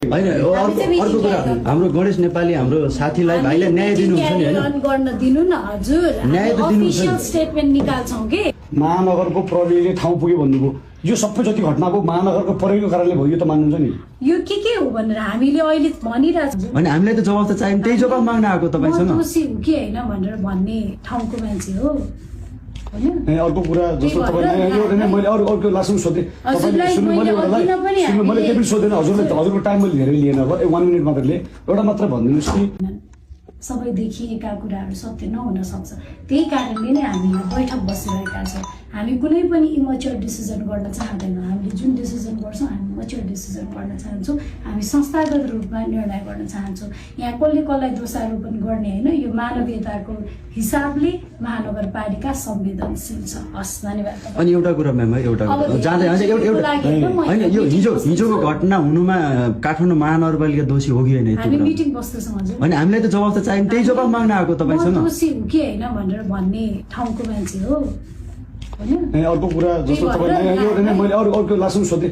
होइन अर्को कुरा हाम्रो गणेश नेपाली हाम्रो साथीलाई भाइले न्याय दिनुहुन्छ नि हैन गर्न दिनु न हजुर न्याय त दिनुहुन्छ अफिसियल स्टेटमेन्ट निकाल्छौं के महानगरको प्रहरीले ठाउँ पुग्यो भन्नुभयो यो सबै जति घटना भयो महानगरको प्रहरीको कारणले भयो यो त मान्नुहुन्छ नि यो के हो भनेर हामीले अहिले भनिरहेछौँ अनि हामीलाई त जवाफ त चाहियो त्यही जवाफ माग्न आएको तपाईसँग दोषी हो कि होइन भनेर भन्ने ठाउँको मान्छे हो अर्को कुरा जस्तो तपाईँ मैले अर्को लास्ट सोधेँ मैले केही पनि सोधेन हजुरको टाइम मैले धेरै लिएन अब 1 मिनट मात्र लिए एउटा मात्र भनिदिनुहोस् कि सबै देखिएका कुराहरू सत्य नहुन सक्छ त्यही कारणले नै हामी यहाँ बैठक बसिरहेका छौँ हामी कुनै पनि इमच्योर डिसिजन गर्न चाहँदैनौँ हामीले जुन डिसिजन गर्छौँ हामी मच्योर डिसिजन गर्न चाहन्छौँ हामी संस्थागत रूपमा निर्णय गर्न चाहन्छौँ यहाँ कसलाई दोषारोपण गर्ने होइन यो मानवीयताको हिसाबले महानगरपालिका संवेदनशील छ हस् धन्यवाद अनि एउटा कुरा म्याम एउटा जाँदै होइन यो हिजोको घटना हुनुमा काठमाडौँ महानगरपालिका दोषी हो कि होइन हामी मिटिङ बस्दैछौँ हजुर अनि हामीलाई त जवाफ त चाहियो त्यही जवाफ माग्न आएको तपाईसँग दोषी हो कि होइन भनेर भन्ने ठाउँको मान्छे हो अर्को कुरा जस्तो तपाईँ मैले अर्को लास्ट सोधेँ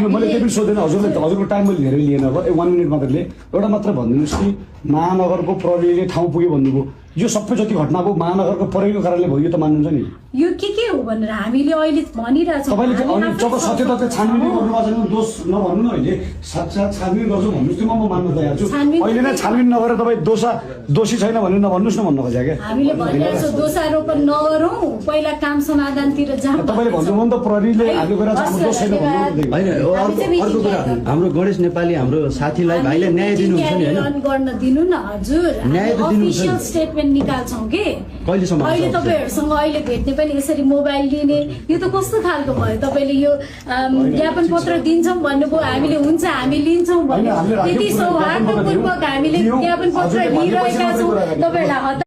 मैले केही पनि सोधेन हजुरको टाइम मैले धेरै लिएन अब 1 मिनट मात्र लिए एउटा मात्र भनिदिनुहोस् कि महानगरको प्रहरीले ठाउँ पुग्यो भन्नुभयो यो सबै जति घटना भयो महानगरको प्रहरीको कारणले भयो यो त मान्नुहुन्छ नि यो के हो भनेर हामीले अहिले भनिरहेछौँ तपाईँले जब सत्य तथ्य छानबिन गर्नु दोष नभन्नु न अहिले साक्षात् छानबिन गर्छु भन्नुहोस् त्यो म मान्न तयार छु अहिले नै छानबिन नगरेर तपाईँ दोषी छैन भनेर नभन्नुहोस् न भन्नु खोजेको क्या हामीले भनिरहेछौँ दोषारोपण नगरौँ पहिला काम समाधानतिर जाउँ तपाईँले भन्नुभयो नि त प्रहरीले हामीले गएर हाम्रो दोष छैन भन्नु होइन अर्को कुरा हाम्रो गणेश नेपाली हाम्रो साथीलाई भाइले न्याय दिनुहुन्छ नि हैन गर्न दिनु न हजुर न्याय त दिनुहुन्छ अफिसियल स्टेटमेन्ट निकाल्छौं के कहिलेसम्म अहिले तपाईहरुसँग अहिले भेट्ने पनि यसरी मोबाइल दिने यो त कस्तो खालको भयो तपाईले यो ज्ञापन पत्र दिन्छौं भन्नुभयो हामीले हुन्छ हामी लिन्छौं भन्नु यति सौहार्दपूर्वक हामीले ज्ञापन पत्र लिइरहेका छौं तपाईहरुलाई